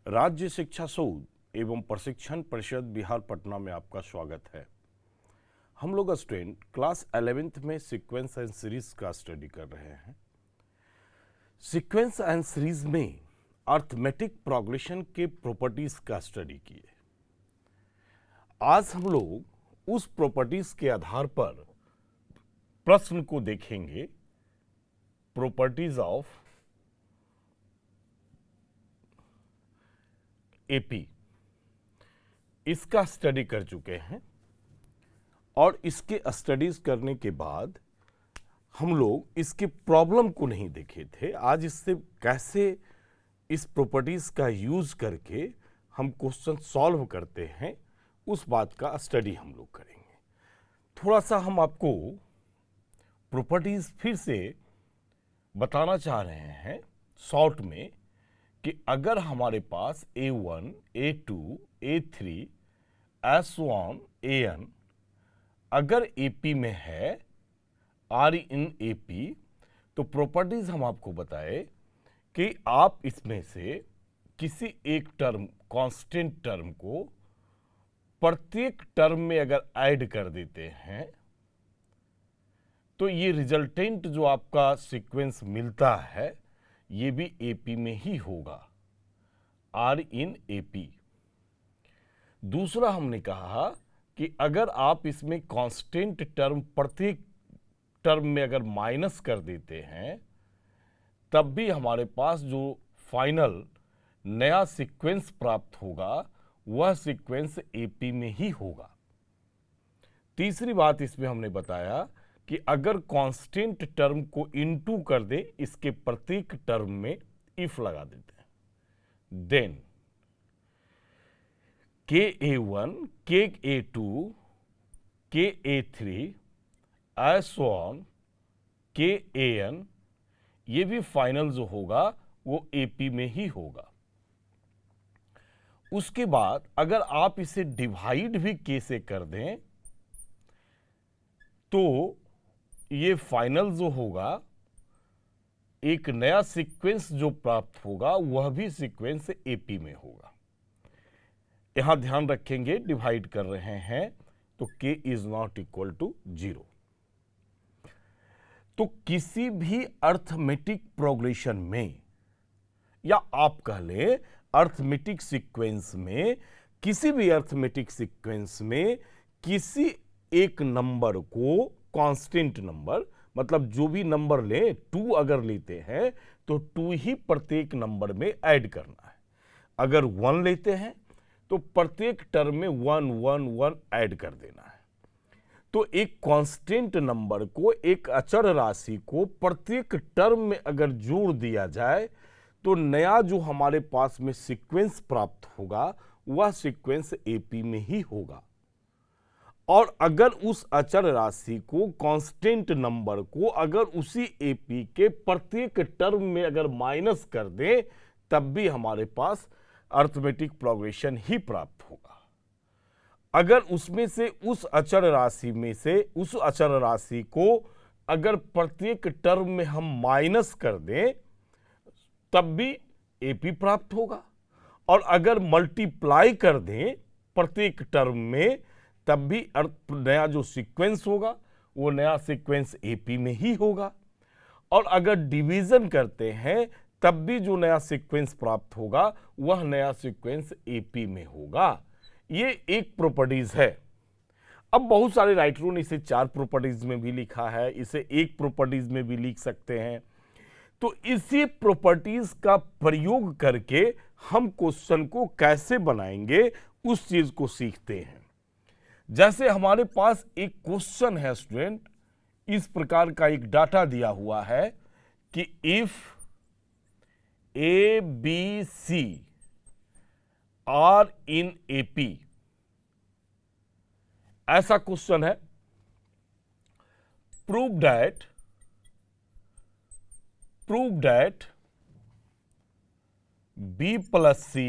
राज्य शिक्षा शोध एवं प्रशिक्षण परिषद बिहार पटना में आपका स्वागत है। हम लोग स्टूडेंट क्लास 11th में सीक्वेंस एंड सीरीज का स्टडी कर रहे हैं। सीक्वेंस एंड सीरीज में अर्थमेटिक प्रोग्रेशन के प्रॉपर्टीज का स्टडी किए। आज हम लोग उस प्रॉपर्टीज के आधार पर प्रश्न को देखेंगे। प्रॉपर्टीज ऑफ एपी, इसका स्टडी कर चुके हैं और इसके स्टडीज करने के बाद हम लोग इसके प्रॉब्लम को नहीं देखे थे। आज इससे कैसे इस प्रॉपर्टीज का यूज करके हम क्वेश्चन सॉल्व करते हैं उस बात का स्टडी हम लोग करेंगे। थोड़ा सा हम आपको प्रॉपर्टीज फिर से बताना चाह रहे हैं शॉर्ट में कि अगर हमारे पास A1, A2, A3, S1, AN अगर AP में है R in AP, तो प्रॉपर्टीज हम आपको बताए कि आप इसमें से किसी एक टर्म, कांस्टेंट टर्म को प्रत्येक टर्म में अगर ऐड कर देते हैं तो ये रिजल्टेंट जो आपका सीक्वेंस मिलता है ये भी AP में ही होगा, R in AP। दूसरा हमने कहा कि अगर आप इसमें कांस्टेंट टर्म प्रत्येक टर्म में अगर माइनस कर देते हैं तब भी हमारे पास जो फाइनल नया सीक्वेंस प्राप्त होगा वह सीक्वेंस AP में ही होगा। तीसरी बात इसमें हमने बताया कि अगर कांस्टेंट टर्म को इनटू कर दे, इसके प्रत्येक टर्म में इफ लगा देते हैं, then KA1, KA2, KA3, S1, KAN ये भी फाइनल जो होगा वो AP में ही होगा। उसके बाद अगर आप इसे डिवाइड भी K से कर दें तो ये फाइनल जो होगा एक नया सीक्वेंस जो प्राप्त होगा वह भी सीक्वेंस AP में होगा। यहां ध्यान रखेंगे डिवाइड कर रहे हैं तो K is not equal to 0। तो किसी भी अर्थमेटिक प्रोग्रेशन में या आप कह लें अर्थमेटिक सीक्वेंस में, किसी भी अर्थमेटिक सीक्वेंस में किसी एक नंबर को कांस्टेंट नंबर, मतलब जो भी नंबर लें 2 अगर लेते हैं तो 2 ही प्रत्येक नंबर में ऐड करना है। अगर 1 लेते हैं तो प्रत्येक टर्म में 1 1 1 ऐड कर देना है। तो एक कांस्टेंट नंबर को, एक अचर राशि को प्रत्येक टर्म में अगर जोड़ दिया जाए तो नया जो हमारे पास में सीक्वेंस प्राप्त होगा वह सीक्वेंस AP में ही होगा। और अगर उस अचर राशि को, कांस्टेंट नंबर को अगर उसी AP के प्रत्येक टर्म में अगर माइनस कर दें तब भी हमारे पास अर्थमेटिक प्रोग्रेशन ही प्राप्त होगा। अगर उसमें से उस अचर राशि में से उस अचर राशि को अगर प्रत्येक टर्म में हम माइनस कर दें तब भी AP प्राप्त होगा। और अगर मल्टीप्लाई कर दें प्रत्येक टर्म में तब भी नया जो सीक्वेंस होगा वो नया सीक्वेंस AP में ही होगा। और अगर डिवीजन करते हैं तब भी जो नया सीक्वेंस प्राप्त होगा वह नया सीक्वेंस AP में होगा। ये एक प्रॉपर्टीज है। अब बहुत सारे राइटरों ने इसे 4 प्रॉपर्टीज में भी लिखा है, इसे एक प्रॉपर्टीज में भी लिख सकते हैं। तो इसी प्रॉपर्टीज का प्रयोग करके हम क्वेश्चन को कैसे बनाएंगे उस चीज को सीखते हैं। जैसे हमारे पास एक क्वेश्चन है स्टूडेंट, इस प्रकार का एक डाटा दिया हुआ है कि if A, B, C are in AP, ऐसा क्वेश्चन है। Prove that B plus C,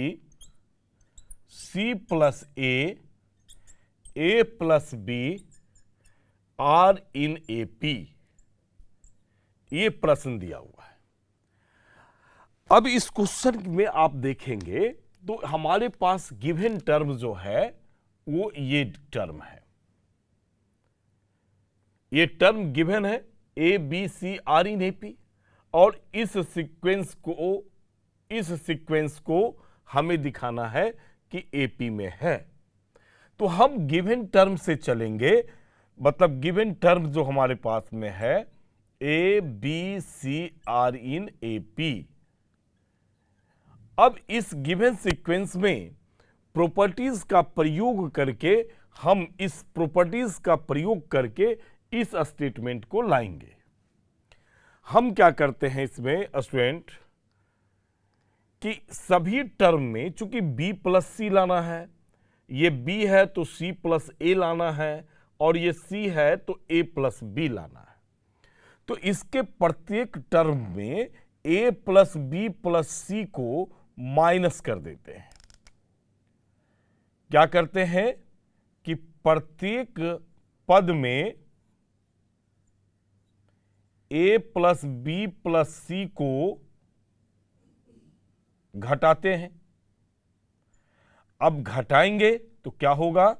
C plus A plus B are in AP, ये प्रश्न दिया हुआ है। अब इस क्वेश्चन में आप देखेंगे तो हमारे पास गिवन टर्म जो है वो ये टर्म है, ये टर्म गिवन है A B C are in AP, और इस सीक्वेंस को हमें दिखाना है कि एपी में है। तो हम गिवन टर्म से चलेंगे, मतलब गिवन टर्म जो हमारे पास में है A B C are in AP. अब इस गिवन सीक्वेंस में प्रॉपर्टीज का प्रयोग करके हम इस प्रॉपर्टीज का प्रयोग करके इस स्टेटमेंट को लाएंगे। हम क्या करते हैं इसमें स्टूडेंट कि सभी टर्म में चूंकि b प्लस सी लाना है, ये b है तो c प्लस ए लाना है, और ये c है तो a प्लस बी लाना है। तो इसके प्रत्येक टर्म में a प्लस बी प्लस सी को माइनस कर देते हैं। क्या करते हैं कि प्रत्येक पद में a प्लस बी प्लस सी को घटाते हैं। अब घटाएंगे तो क्या होगा,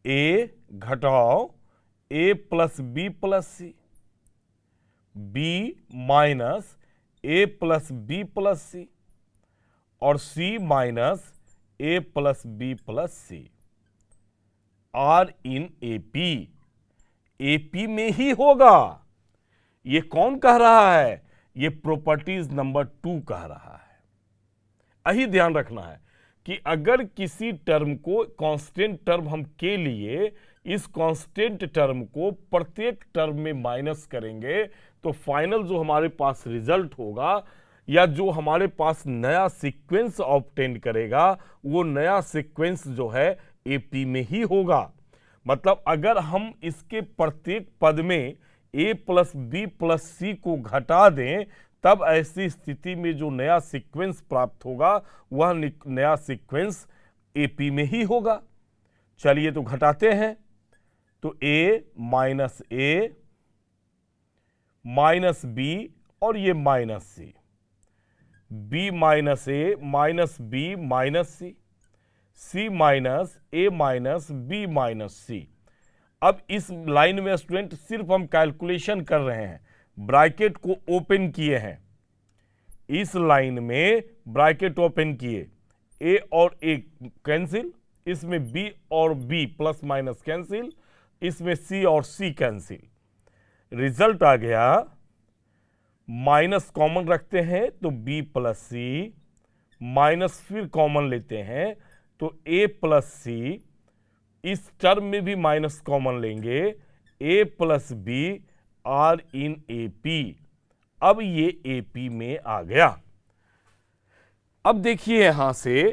a घटाओ a plus B plus c, b minus a plus B plus c, और c minus a plus B plus c, are in AP. AP में ही होगा। ये कौन कह रहा है, ये प्रॉपर्टीज नंबर 2 कह रहा है। यही ध्यान रखना है कि अगर किसी टर्म को कांस्टेंट टर्म हम के लिए इस कांस्टेंट टर्म को प्रत्येक टर्म में माइनस करेंगे तो फाइनल जो हमारे पास रिजल्ट होगा या जो हमारे पास नया सीक्वेंस ऑब्टेन करेगा वो नया सीक्वेंस जो है एपी में ही होगा। मतलब अगर हम इसके प्रत्येक पद में a प्लस बी प्लस सी को घटा दें तब ऐसी स्थिति में जो नया सीक्वेंस प्राप्त होगा वह नया सीक्वेंस एपी में ही होगा। चलिए तो घटाते हैं, तो a माइनस बी और ये माइनस सी, b माइनस ए minus B minus c, c minus ए माइनस बी माइनस सी। अब इस लाइन में स्टूडेंट सिर्फ हम कैलकुलेशन कर रहे हैं, ब्रैकेट को ओपन किए हैं। इस लाइन में ब्रैकेट ओपन किए, a और a कैंसिल, इसमें b और b प्लस माइनस कैंसिल, इसमें c और c कैंसिल। रिजल्ट आ गया, माइनस कॉमन रखते हैं तो b प्लस सी, माइनस फिर कॉमन लेते हैं तो a प्लस सी, इस टर्म में भी माइनस कॉमन लेंगे, a plus B are in AP. अब ये एपी में आ गया। अब देखिए यहां से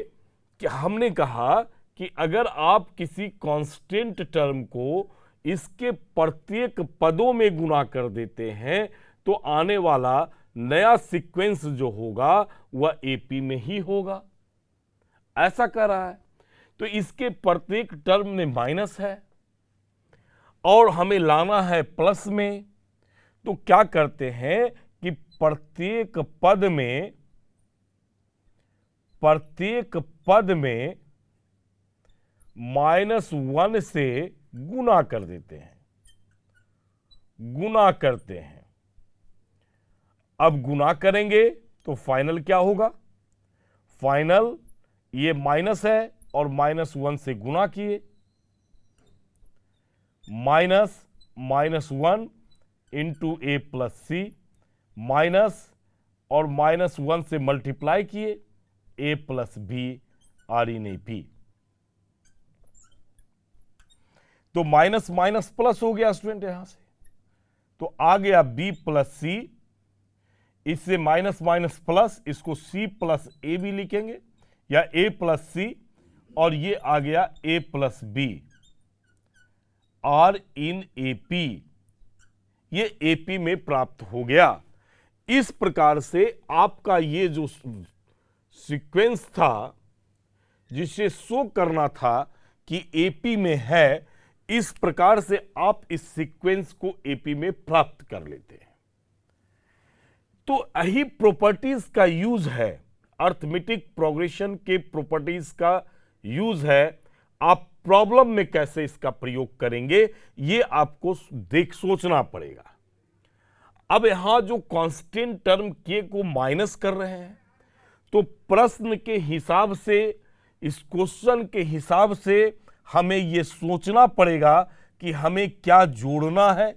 कि हमने कहा कि अगर आप किसी कांस्टेंट टर्म को इसके प्रत्येक पदों में गुणा कर देते हैं तो आने वाला नया सीक्वेंस जो होगा वह एपी में ही होगा, ऐसा कर रहा है। तो इसके प्रत्येक टर्म में माइनस है और हमें लाना है प्लस में, तो क्या करते हैं कि प्रत्येक पद में -1 से गुणा कर देते हैं, गुणा करते हैं। अब गुणा करेंगे तो फाइनल क्या होगा, फाइनल ये माइनस है और -1 से गुणा किए, -1 इंटू ए प्लस सी, माइनस और -1 से मल्टीप्लाई किए, a plus B are in AP. तो माइनस माइनस प्लस हो गया स्टूडेंट यहां से, तो आ गया b प्लस सी, इससे माइनस माइनस प्लस, इसको c प्लस ए भी लिखेंगे या a प्लस सी, और ये आ गया a plus B are in AP. ये एपी में प्राप्त हो गया। इस प्रकार से आपका ये जो सीक्वेंस था जिसे शो करना था कि एपी में है, इस प्रकार से आप इस सीक्वेंस को एपी में प्राप्त कर लेते हैं। तो यही प्रॉपर्टीज का यूज है, अर्थमेटिक प्रोग्रेशन के प्रॉपर्टीज का यूज है, आप प्रॉब्लम में कैसे इसका प्रयोग करेंगे ये आपको सोचना पड़ेगा। अब यहां जो कांस्टेंट टर्म के को माइनस कर रहे हैं, तो प्रश्न के हिसाब से, इस क्वेश्चन के हिसाब से हमें यह सोचना पड़ेगा कि हमें क्या जोड़ना है,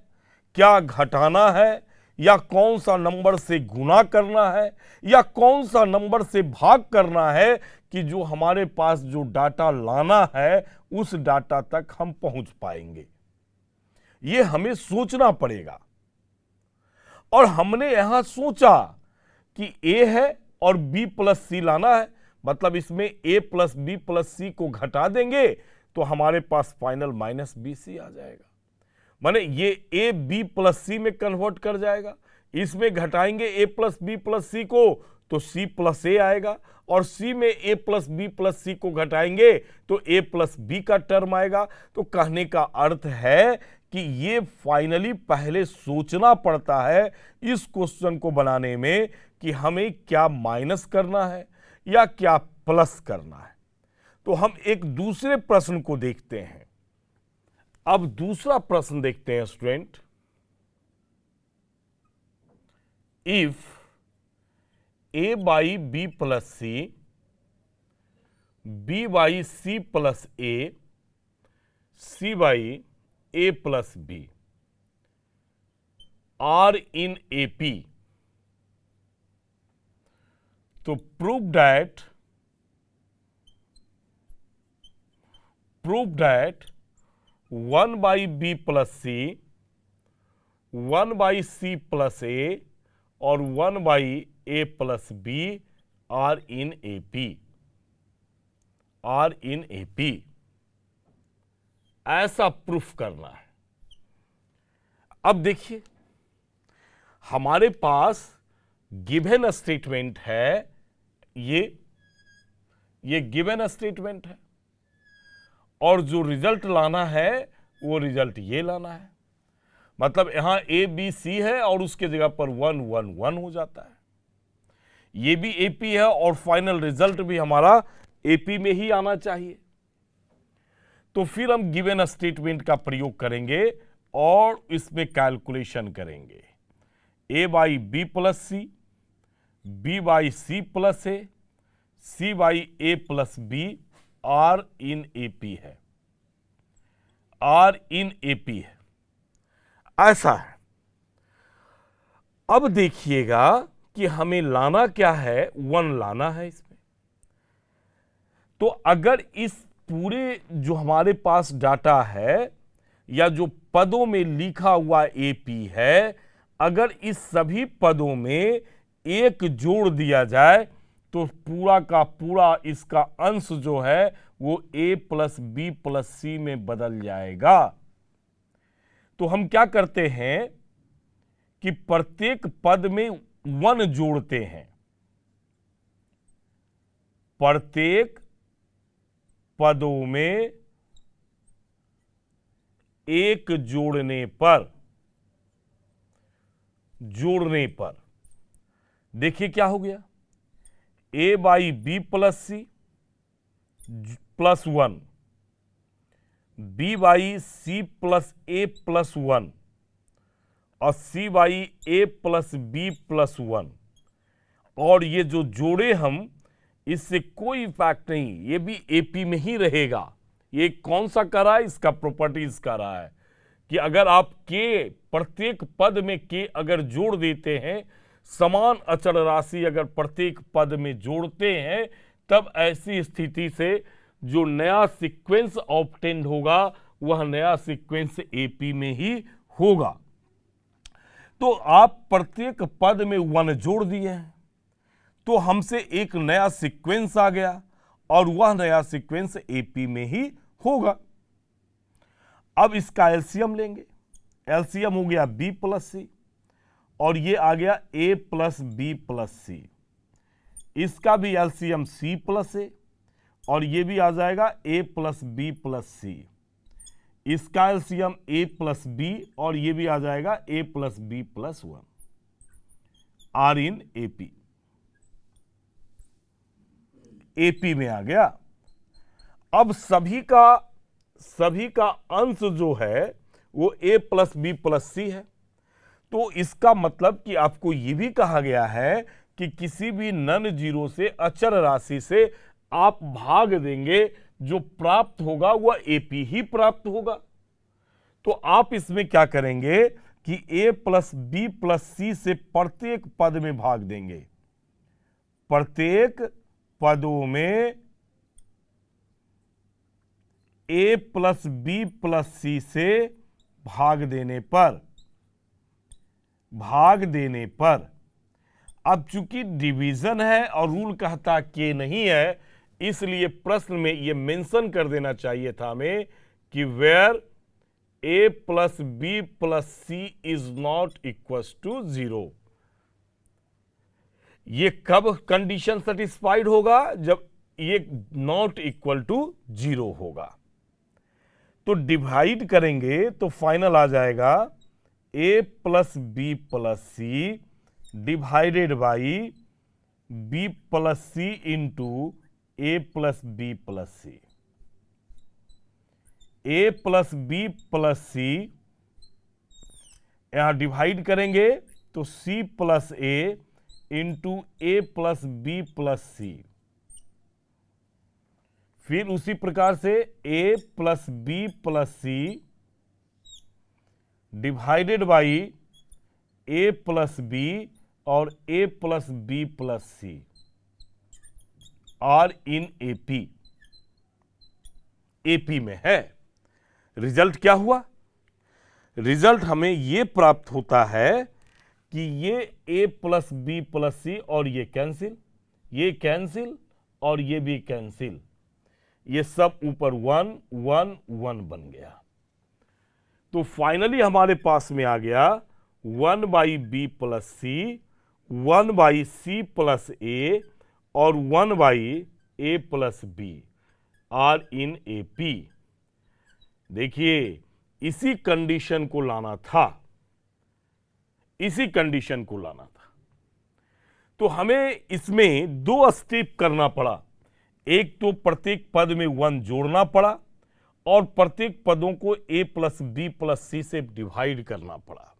क्या घटाना है, या कौन सा नंबर से गुणा करना है, या कौन सा नंबर से भाग करना है कि जो हमारे पास जो डाटा लाना है उस डाटा तक हम पहुंच पाएंगे। यह हमें सोचना पड़ेगा। और हमने यहां सोचा कि ए है और बी प्लस सी लाना है, मतलब इसमें ए प्लस बी प्लस सी को घटा देंगे तो हमारे पास फाइनल माइनस बी सी आ जाएगा। माने ये ए बी प्लस सी में कन्वर्ट कर जाएगा, इसमें घटाएंगे ए प्लस बी प्लस सी को तो सी प्लस ए आएगा, और सी में ए प्लस बी प्लस सी को घटाएंगे तो ए प्लस बी का टर्म आएगा। तो कहने का अर्थ है कि ये फाइनली पहले सोचना पड़ता है इस क्वेश्चन को बनाने में कि हमें क्या माइनस करना है या क्या प्लस करना है। तो हम एक दूसरे प्रश्न को देखते हैं। अब दूसरा प्रश्न देखते हैं student. If a by b plus c, b by c plus a, c by a plus B are in A P, तो prove that 1 by b plus c, 1 by c plus a और 1 by a plus B are in A P, are in A P, ऐसा proof करना है। अब देखिए हमारे पास given statement है, ये गिवन स्टेटमेंट है, और जो रिजल्ट लाना है वो रिजल्ट ये लाना है। मतलब यहां ए बी सी है और उसके जगह पर 1 1 1 हो जाता है। ये भी एपी है और फाइनल रिजल्ट भी हमारा एपी में ही आना चाहिए। तो फिर हम गिवन स्टेटमेंट का प्रयोग करेंगे और इसमें कैलकुलेशन करेंगे। A by b plus c, b by c plus a, c by a plus B are in AP है, आर इन एपी है, ऐसा है। अब देखिएगा कि हमें लाना क्या है, 1 लाना है इसमें। तो अगर इस पूरे जो हमारे पास डाटा है या जो पदों में लिखा हुआ एपी है, अगर इस सभी पदों में 1 जोड़ दिया जाए तो पूरा का पूरा इसका अंश जो है वो ए प्लस बी प्लस सी में बदल जाएगा। तो हम क्या करते हैं कि प्रत्येक पद में 1 जोड़ते हैं। प्रत्येक पदों में 1 जोड़ने पर देखिए क्या हो गया, a by b plus c plus 1, b by c plus a plus 1 और c by a plus B plus 1, और ये जो जोड़े हम, इससे कोई इफेक्ट नहीं, ये भी एपी में ही रहेगा। ये कौन सा कर रहा है, इसका प्रॉपर्टीज कर रहा है कि अगर आप के प्रत्येक पद में के अगर जोड़ देते हैं, समान अचर राशि अगर प्रत्येक पद में जोड़ते हैं, तब ऐसी स्थिति से जो नया सीक्वेंस ऑब्टेंड होगा वह नया सीक्वेंस एपी में ही होगा। तो आप प्रत्येक पद में 1 जोड़ दिए हैं तो हमसे एक नया सीक्वेंस आ गया और वह नया सीक्वेंस एपी में ही होगा। अब इसका एलसीएम लेंगे। एलसीएम हो गया बी प्लस सी और ये आ गया ए प्लस बी प्लस सी। इसका भी एलसीएम सी प्लस ए और ये भी आ जाएगा ए प्लस बी प्लस सी। इसका एलसीएम ए प्लस बी और ये भी आ जाएगा a plus B plus 1 are in AP. AP में आ गया। अब सभी का अंश जो है वो ए प्लस बी प्लस सी है। तो इसका मतलब कि आपको यह भी कहा गया है कि किसी भी नन जीरो से अचर राशि से आप भाग देंगे, जो प्राप्त होगा वह एपी ही प्राप्त होगा। तो आप इसमें क्या करेंगे कि ए प्लस बी प्लस सी से प्रत्येक पद में भाग देंगे। प्रत्येक पदों में ए प्लस बी प्लस सी से भाग देने पर अब चूंकि डिवीजन है और रूल कहता के नहीं है, इसलिए प्रश्न में यह मेंशन कर देना चाहिए था हमें कि where A plus B plus C is not equal to 0। ये कब कंडीशन सेटिस्फाइड होगा? जब ये नॉट इक्वल टू 0 होगा। तो डिवाइड करेंगे तो फाइनल आ जाएगा a plus B plus c divided by b plus c into A plus B plus C. A plus B plus c यहां डिवाइड करेंगे तो c plus a into A plus B plus c. फिर उसी प्रकार से a plus B plus c divided by a plus b और a plus B plus c are in AP में है। रिजल्ट क्या हुआ? रिजल्ट हमें यह प्राप्त होता है कि ये ए प्लस बी प्लस सी और ये कैंसिल और ये भी कैंसिल, ये सब ऊपर 1 1 1 बन गया। तो फाइनली हमारे पास में आ गया 1 by b plus c, 1 by c plus a और 1 by a plus B are in AP. देखिए इसी कंडीशन को लाना था, तो हमें इसमें 2 स्टेप करना पड़ा। एक तो प्रत्येक पद में 1 जोड़ना पड़ा और प्रत्येक पदों को ए प्लस बी प्लस सी से डिवाइड करना पड़ा।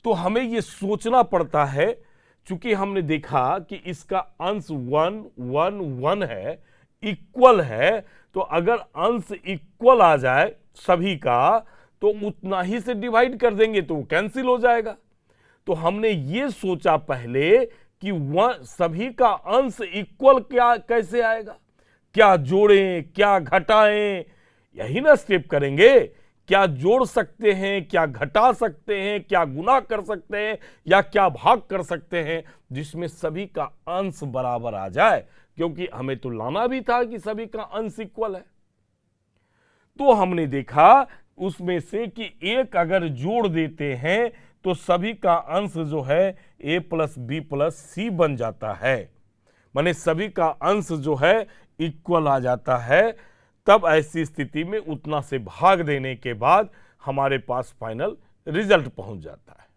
तो हमें यह सोचना पड़ता है, चूंकि हमने देखा कि इसका अंश 1 1 1 है, इक्वल है, तो अगर अंश इक्वल आ जाए सभी का तो उतना ही से डिवाइड कर देंगे तो वो कैंसिल हो जाएगा। तो हमने ये सोचा पहले कि सभी का अंश इक्वल कैसे आएगा, क्या जोड़ें क्या घटाएं, यही ना स्टेप करेंगे। क्या जोड़ सकते हैं, क्या घटा सकते हैं, क्या गुना कर सकते हैं या क्या भाग कर सकते हैं जिसमें सभी का अंश बराबर आ जाए, क्योंकि हमें तो लाना भी था कि सभी का अंश इक्वल है। तो हमने देखा उसमें से कि एक अगर जोड़ देते हैं तो सभी का अंश जो है ए प्लस बी प्लस सी बन जाता है, माने सभी का अंश जो है इक्वल आ जाता है। तब ऐसी स्थिति में उतना से भाग देने के बाद हमारे पास फाइनल रिजल्ट पहुंच जाता है।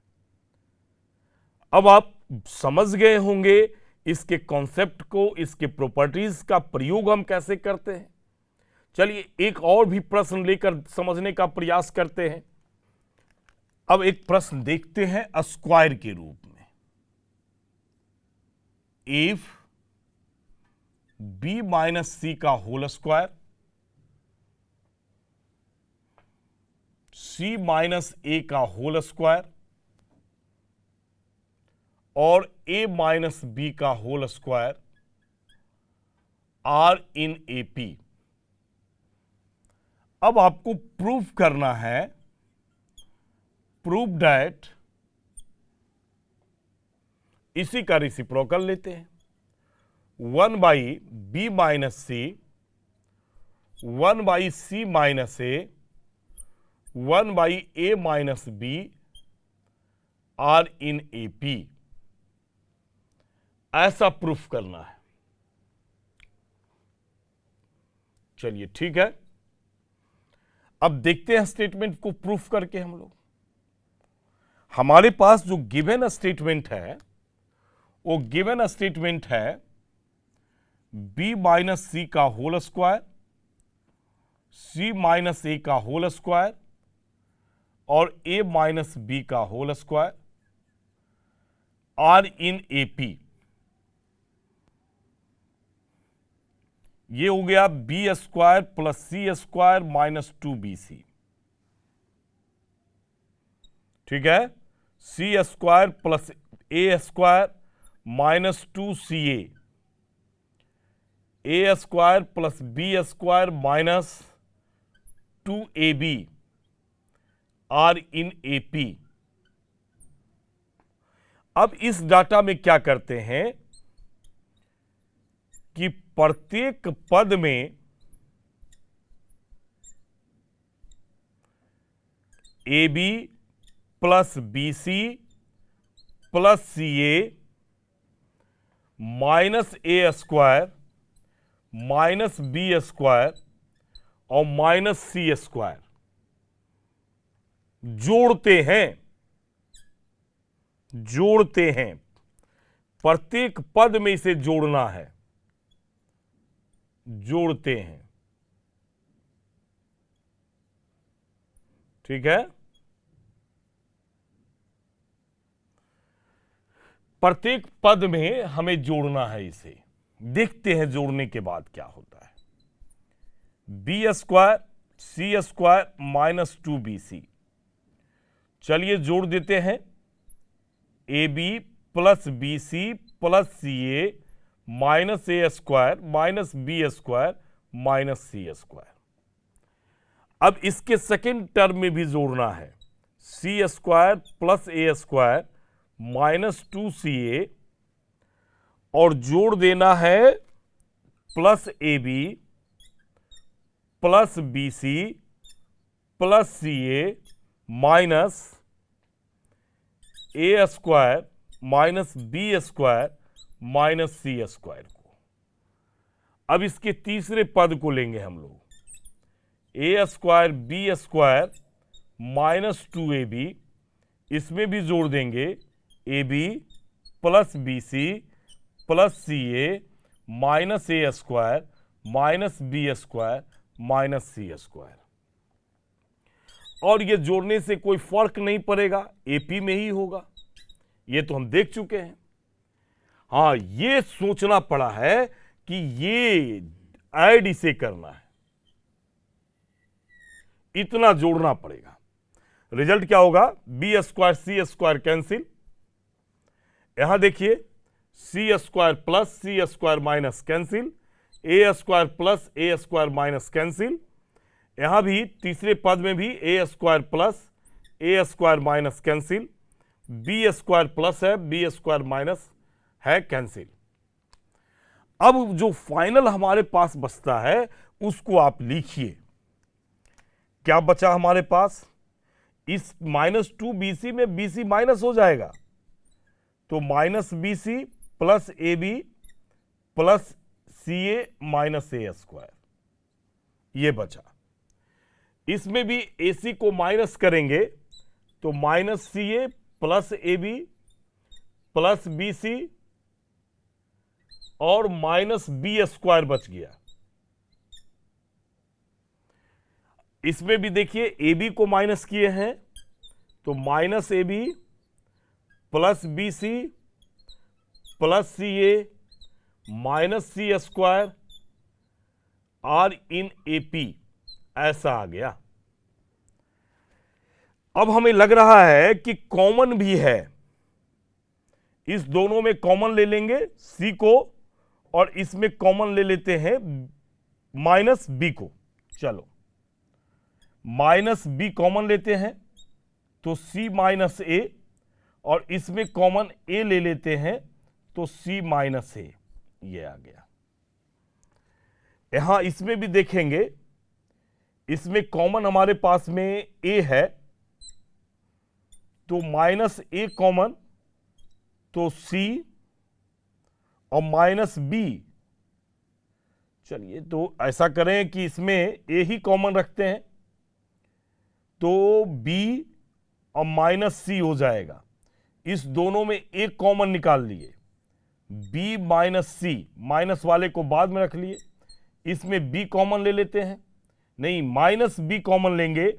अब आप समझ गए होंगे इसके कॉन्सेप्ट को, इसके प्रॉपर्टीज का प्रयोग हम कैसे करते हैं। चलिए एक और भी प्रश्न लेकर समझने का प्रयास करते हैं। अब एक प्रश्न देखते हैं स्क्वायर के रूप में। इफ बी माइनस सी का होल स्क्वायर, सी माइनस ए का होल स्क्वायर और ए माइनस बी का whole square are in AP. अब आपको प्रूफ करना है, प्रूव दैट, इसी का रेसिप्रोकल लेते हैं, 1 by B minus C, 1 by C minus A, 1 by A minus B are in AP, ऐसा प्रूफ करना है। चलिए ठीक है, अब देखते हैं स्टेटमेंट को प्रूफ करके। हम लोग हमारे पास जो गिवन स्टेटमेंट है वो गिवन स्टेटमेंट है बी माइनस सी का होल स्क्वायर, सी माइनस ए का होल स्क्वायर और ए माइनस बी का whole square are in AP. ये हो गया b square plus c square minus 2bc। ठीक है, सी square plus A square minus 2ca, a square plus b square minus 2ab are in AP. अब इस data में क्या करते हैं कि प्रत्येक पद में A B plus B C plus C A minus A square minus B square और माइनस सी स्क्वायर जोड़ते हैं। प्रत्येक पद में इसे जोड़ना है, जोड़ते हैं। ठीक है, प्रत्येक पद में हमें जोड़ना है इसे। देखते हैं जोड़ने के बाद क्या होता है। बी स्क्वायर सी स्क्वायर माइनस 2bc, चलिए जोड़ देते हैं। A B plus B C plus C A minus A square minus B square minus C square. अब इसके सेकेंड टर्म में भी जोड़ना है, सी स्क्वायर प्लस ए स्क्वायर माइनस 2ca और जोड़ देना है plus A B plus B C plus C A minus A square minus B square minus C square को। अब इसके तीसरे पद को लेंगे हम लोग, a square B square minus 2ab, इसमें भी जोड़ देंगे a B plus B C plus C A minus A square minus B square minus C square. और ये जोड़ने से कोई फर्क नहीं पड़ेगा, एपी में ही होगा, ये तो हम देख चुके हैं। हाँ, ये सोचना पड़ा है कि ये ऐड इसे करना है, इतना जोड़ना पड़ेगा। रिजल्ट क्या होगा, बी स्क्वायर सी स्क्वायर कैंसिल, यहां देखिए c square plus c square minus cancel, a square plus A square minus cancel, यहां भी तीसरे पद में भी a square plus A square minus cancel, b square plus है बी स्क्वायर माइनस है कैंसिल। अब जो फाइनल हमारे पास बचता है उसको आप लिखिए। क्या बचा हमारे पास, इस माइनस 2bc में bc माइनस हो जाएगा, तो minus bc plus A B plus C A minus A square, ये बचा। इसमें भी AC को माइनस करेंगे तो minus C A plus A B plus B C और माइनस बी स्क्वायर बच गया। इसमें भी देखिए ए बी को माइनस किए हैं तो minus A B plus B C plus C A minus C square are in A P, ऐसा आ गया। अब हमें लग रहा है कि कॉमन भी है, इस दोनों में कॉमन ले लेंगे सी को और इसमें कॉमन ले लेते हैं माइनस बी को। चलो माइनस बी कॉमन लेते हैं तो सी माइनस ए और इसमें कॉमन ए ले लेते हैं तो सी माइनस ए, ये आ गया। यहां इसमें भी देखेंगे, इसमें कॉमन हमारे पास में ए है तो माइनस ए कॉमन तो सी और माइनस बी। चलिए तो ऐसा करें कि इसमें ए ही कॉमन रखते हैं तो बी और माइनस सी हो जाएगा। इस दोनों में एक कॉमन निकाल लिए, b माइनस सी, माइनस वाले को बाद में रख लिए, इसमें b कॉमन ले लेते हैं, नहीं माइनस b कॉमन लेंगे,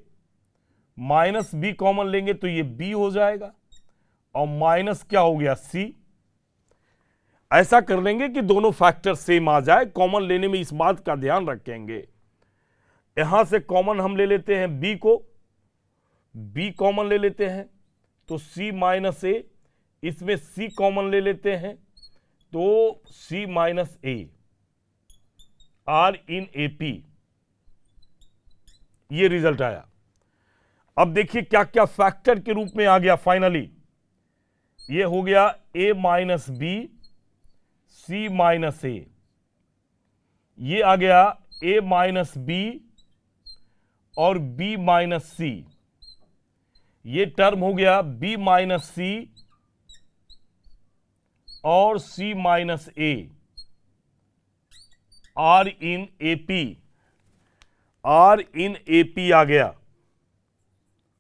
माइनस b कॉमन लेंगे तो ये b हो जाएगा और माइनस क्या हो गया c। ऐसा कर लेंगे कि दोनों फैक्टर सेम आ जाए। कॉमन लेने में इस बात का ध्यान रखेंगे, यहां से कॉमन हम ले लेते हैं b को, b कॉमन ले लेते हैं तो c माइनस ए, इसमें c कॉमन ले लेते हैं तो c minus A, are in A P, ये रिजल्ट आया। अब देखिए क्या क्या फैक्टर के रूप में आ गया फाइनली, ये हो गया a minus b, c minus a, ये आ गया a माइनस बी और b माइनस सी, ये टर्म हो गया b माइनस सी और c minus A, are in A P, are in A P आ गया,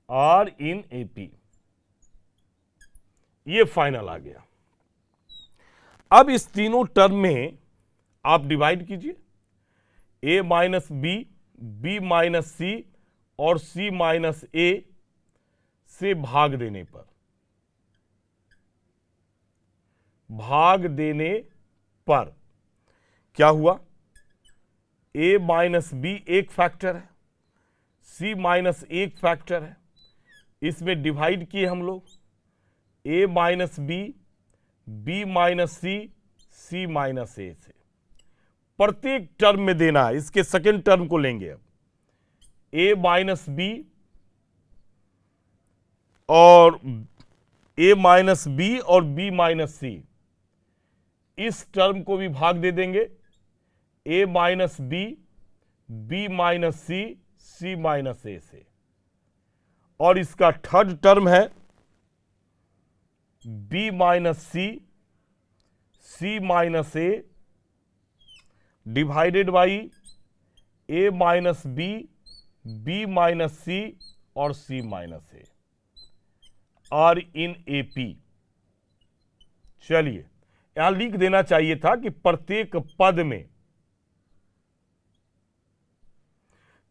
आर इन ए पी, ये फाइनल आ गया। अब इस तीनों टर्म में आप डिवाइड कीजिए, a minus b, b minus c और c माइनस ए से भाग देने पर, भाग देने पर क्या हुआ, a माइनस बी एक फैक्टर है, c माइनस एक फैक्टर है, इसमें डिवाइड किए हम लोग a minus b, b minus c, c minus a से, प्रत्येक टर्म में देना है। इसके सेकेंड टर्म को लेंगे अब, a माइनस बी और a माइनस बी और b माइनस सी, इस टर्म को भी भाग दे देंगे, a minus b, b minus c, c minus a से, और इसका थर्ड टर्म है b minus c, c minus a divided by a minus b, b minus c और c minus A, are in A P. चलिए यहां लिख देना चाहिए था कि प्रत्येक पद में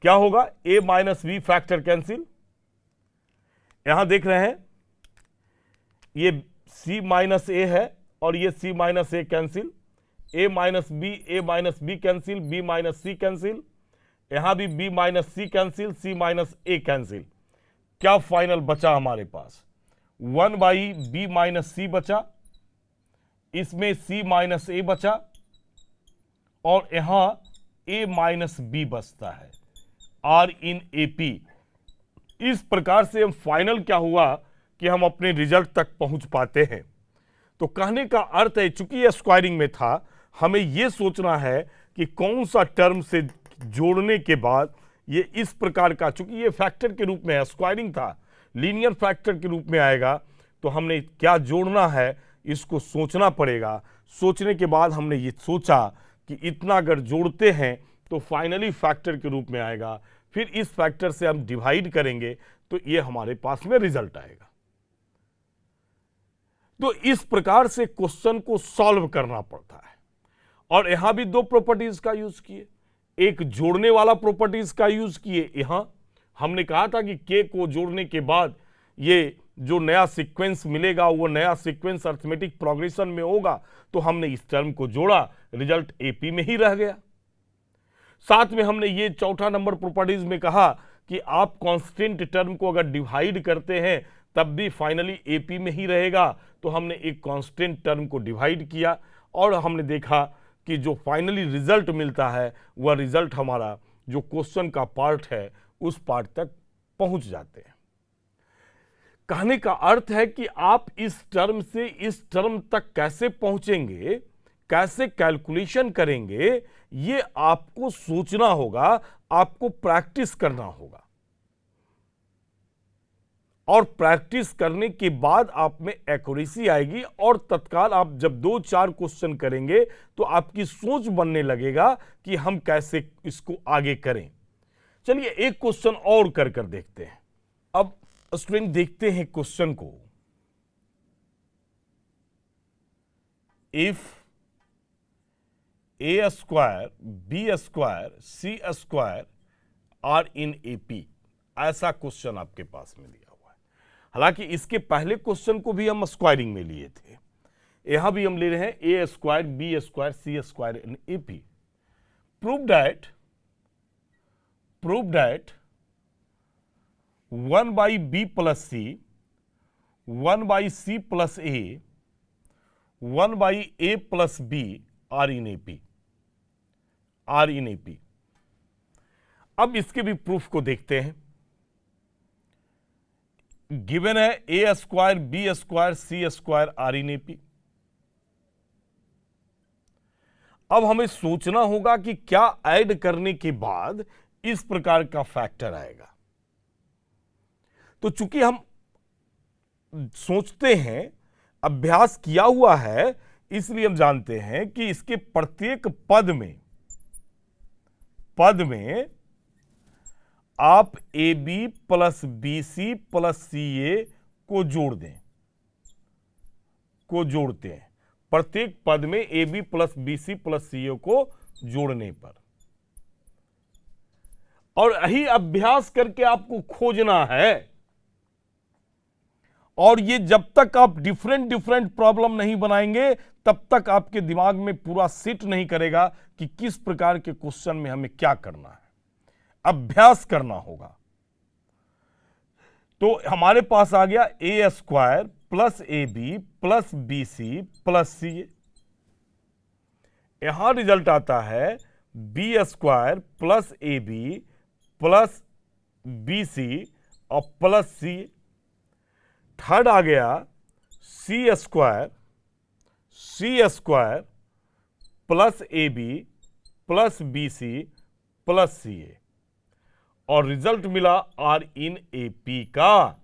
क्या होगा, a minus B factor cancel, यहां देख रहे हैं ये c माइनस ए है और ये c minus A cancel, a minus B cancel, b minus C cancel, यहां भी b minus C cancel, c minus A cancel. क्या फाइनल बचा हमारे पास, 1 बाई बी माइनस सी बचा, इसमें c माइनस ए बचा और यहां a माइनस बी बचता है, आर इन ए पी। इस प्रकार से हम फाइनल क्या हुआ कि हम अपने रिजल्ट तक पहुंच पाते हैं। तो कहने का अर्थ है, चूंकि ये स्क्वायरिंग में था, हमें यह सोचना है कि कौन सा टर्म से जोड़ने के बाद ये इस प्रकार का, चूंकि ये फैक्टर के रूप में है, स्क्वायरिंग था, लीनियर फैक्टर के रूप में आएगा, तो हमने क्या जोड़ना है इसको सोचना पड़ेगा। सोचने के बाद हमने ये सोचा कि इतना अगर जोड़ते हैं तो फाइनली फैक्टर के रूप में आएगा, फिर इस फैक्टर से हम डिवाइड करेंगे तो ये हमारे पास में रिजल्ट आएगा। तो इस प्रकार से क्वेश्चन को सॉल्व करना पड़ता है। और यहां भी दो प्रॉपर्टीज का यूज किए, एक जोड़ने वाला प्रॉपर्टीज का यूज किए। यहां हमने कहा था कि के को जोड़ने के बाद ये जो नया सीक्वेंस मिलेगा वो नया सीक्वेंस अरिथमेटिक प्रोग्रेशन में होगा, तो हमने इस टर्म को जोड़ा, रिजल्ट एपी में ही रह गया। साथ में हमने ये चौथा नंबर प्रॉपर्टीज में कहा कि आप कांस्टेंट टर्म को अगर डिवाइड करते हैं तब भी फाइनली एपी में ही रहेगा, तो हमने एक कांस्टेंट टर्म को डिवाइड किया और हमने देखा कि जो फाइनली रिजल्ट मिलता है वह रिजल्ट हमारा जो क्वेश्चन का पार्ट है उस पार्ट तक पहुंच जाते हैं। कहने का अर्थ है कि आप इस टर्म से इस टर्म तक कैसे पहुंचेंगे, कैसे कैलकुलेशन करेंगे, ये आपको सोचना होगा, आपको प्रैक्टिस करना होगा। और प्रैक्टिस करने के बाद आप में एक्यूरेसी आएगी और तत्काल आप जब 2-4 क्वेश्चन करेंगे तो आपकी सोच बनने लगेगा कि हम कैसे इसको आगे करें। चलिए एक क्वेश्चन और कर देखते हैं। अब स्टूडेंट देखते हैं क्वेश्चन को। If A square B square C square are in AP, ऐसा क्वेश्चन आपके पास में दिया हुआ है। हालांकि इसके पहले क्वेश्चन को भी हम स्क्वायरिंग में लिए थे, यहां भी हम ले रहे हैं a square B square C square in AP. Prove that 1 by b plus c 1 by c plus a 1 by a plus B are in AP, are in AP. अब इसके भी प्रूफ को देखते हैं। गिवन है a square B square C square are in AP. अब हमें सोचना होगा कि क्या ऐड करने के बाद इस प्रकार का फैक्टर आएगा। तो चूंकि हम सोचते हैं, अभ्यास किया हुआ है, इसलिए हम जानते हैं कि इसके प्रत्येक पद में आप a B plus B C plus C a को जोड़ते हैं। प्रत्येक पद में A B plus B C plus C a को जोड़ने पर, और यही अभ्यास करके आपको खोजना है। और ये जब तक आप डिफरेंट प्रॉब्लम नहीं बनाएंगे, तब तक आपके दिमाग में पूरा सेट नहीं करेगा कि किस प्रकार के क्वेश्चन में हमें क्या करना है। अभ्यास करना होगा। तो हमारे पास आ गया a square plus A B plus B C plus C a. यहां रिजल्ट आता है B square plus A B plus B C और प्लस सी ए। थर्ड आ गया c square plus A B plus B C plus C a, और result मिला are in AP का।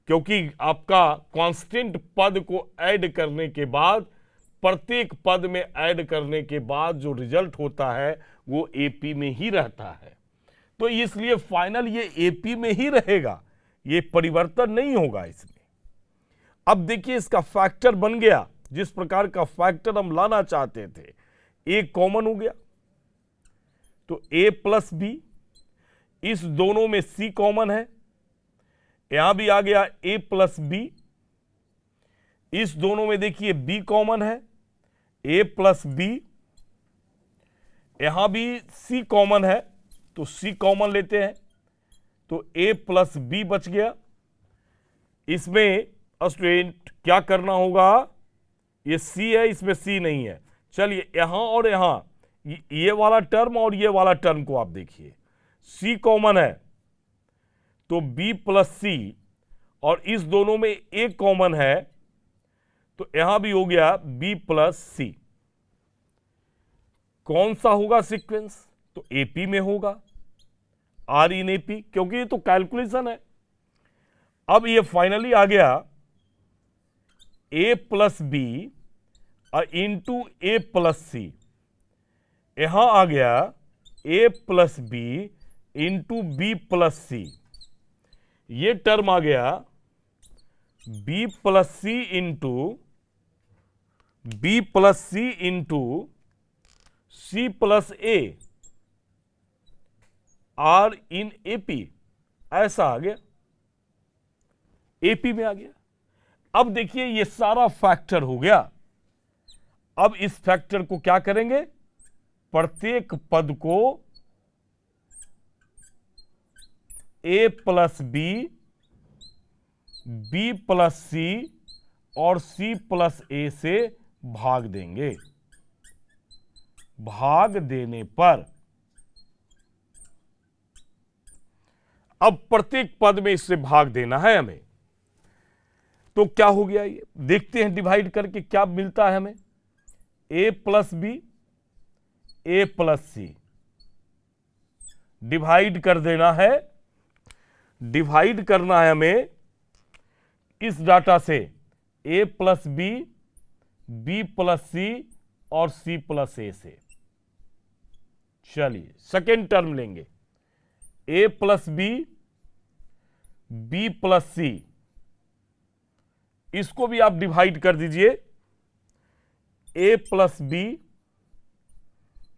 क्योंकि आपका कांस्टेंट पद को ऐड करने के बाद, प्रत्येक पद में ऐड करने के बाद जो रिजल्ट होता है वो एपी में ही रहता है। तो इसलिए फाइनल ये एपी में ही रहेगा, ये परिवर्तन नहीं होगा इसमें। अब देखिए इसका फैक्टर बन गया, जिस प्रकार का फैक्टर हम लाना चाहते थे। ए कॉमन हो गया, तो ए प्लस बी, इस दोनों में सी कॉमन है, यहां भी आ गया ए प्लस बी, इस दोनों में देखिए बी कॉमन है, ए प्लस बी, यहां भी सी कॉमन है, तो सी कॉमन लेते हैं, तो ए प्लस बी बच गया। इसमें स्टूडेंट क्या करना होगा, ये सी है, इसमें सी नहीं है। चलिए यहां और यहां ये वाला टर्म और ये वाला टर्म को आप देखिए, सी कॉमन है तो बी प्लस सी, और इस दोनों में ए कॉमन है, तो यहां भी हो गया बी प्लस सी। कौन सा होगा सीक्वेंस, तो एपी में होगा, आर इन एपी, क्योंकि ये तो कैलकुलेशन है। अब ये फाइनली आ गया a plus b into A plus c, यहां आ गया a plus b into b plus c. ये टर्म आ गया b plus c into c plus a are in AP, ऐसा आ गया, एपी में आ गया। अब देखिए ये सारा फैक्टर हो गया। अब इस फैक्टर को क्या करेंगे, प्रत्येक पद को ए plus B, B plus c और सी प्लस ए से भाग देंगे। भाग देने पर अब प्रत्येक पद में इससे भाग देना है हमें, तो क्या हो गया, ये देखते हैं डिवाइड करके क्या मिलता है हमें। ए प्लस बी, ए प्लस सी, डिवाइड कर देना है, डिवाइड करना है हमें इस डाटा से a plus B, B plus c और सी प्लस ए से। चलिए सेकेंड टर्म लेंगे, ए प्लस बी, बी प्लस सी, इसको भी आप डिवाइड कर दीजिए, ए plus B,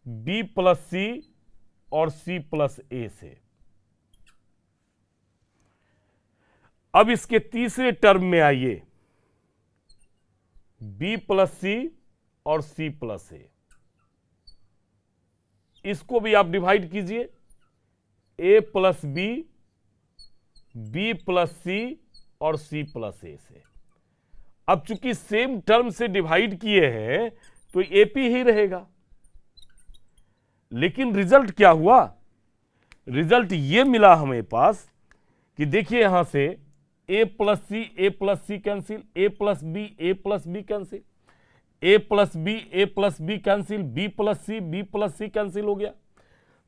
B plus c और सी प्लस ए से। अब इसके तीसरे टर्म में आइए, बी प्लस सी और सी प्लस ए। इसको भी आप डिवाइड कीजिए, ए plus B, B plus c और सी प्लस ए से। अब चूंकि सेम टर्म से डिवाइड किए हैं तो एपी ही रहेगा, लेकिन रिजल्ट क्या हुआ? रिजल्ट ये मिला हमें पास कि देखिए यहां से a plus c cancel, a plus b cancel, a plus b cancel, b plus c cancel हो गया,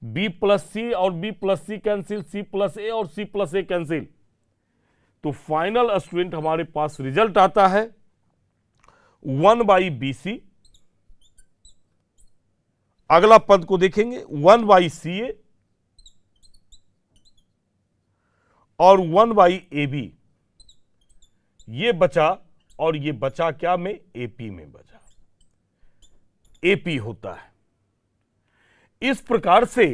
बी प्लस सी और b plus c cancel, c plus a और सी प्लस ए कैंसिल। तो फाइनल स्टूडेंट हमारे पास result आता है 1/BC। अगला पद को देखेंगे 1/CA और 1/AB। ये बचा, और ये बचा क्या में? AP में बचा। AP होता है। इस प्रकार से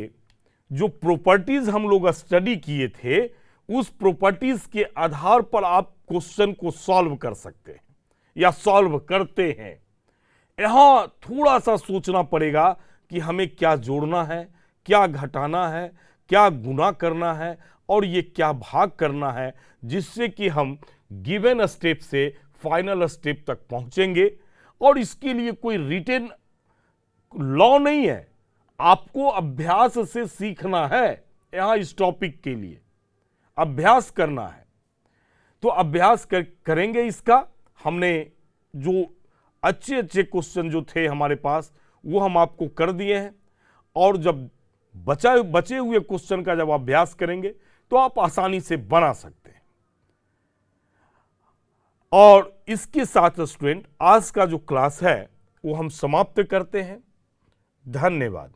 जो प्रॉपर्टीज हम लोग स्टडी किए थे, उस प्रॉपर्टीज के आधार पर आप क्वेश्चन को सॉल्व कर सकते हैं या सॉल्व करते हैं। यहां थोड़ा सा सोचना पड़ेगा कि हमें क्या जोड़ना है, क्या घटाना है, क्या गुना करना है और ये क्या भाग करना है, जिससे कि हम गिवन स्टेप से फाइनल स्टेप तक पहुंचेंगे। और इसके लिए कोई रिटन लॉ नहीं है, आपको अभ्यास से सीखना है। यहां इस टॉपिक के लिए अभ्यास करना है, तो अभ्यास करेंगे इसका। हमने जो अच्छे अच्छे क्वेश्चन जो थे हमारे पास, वो हम आपको कर दिए हैं, और जब बचे हुए क्वेश्चन का जब अभ्यास करेंगे तो आप आसानी से बना सकते हैं। और इसके साथ स्टूडेंट आज का जो क्लास है वो हम समाप्त करते हैं। धन्यवाद।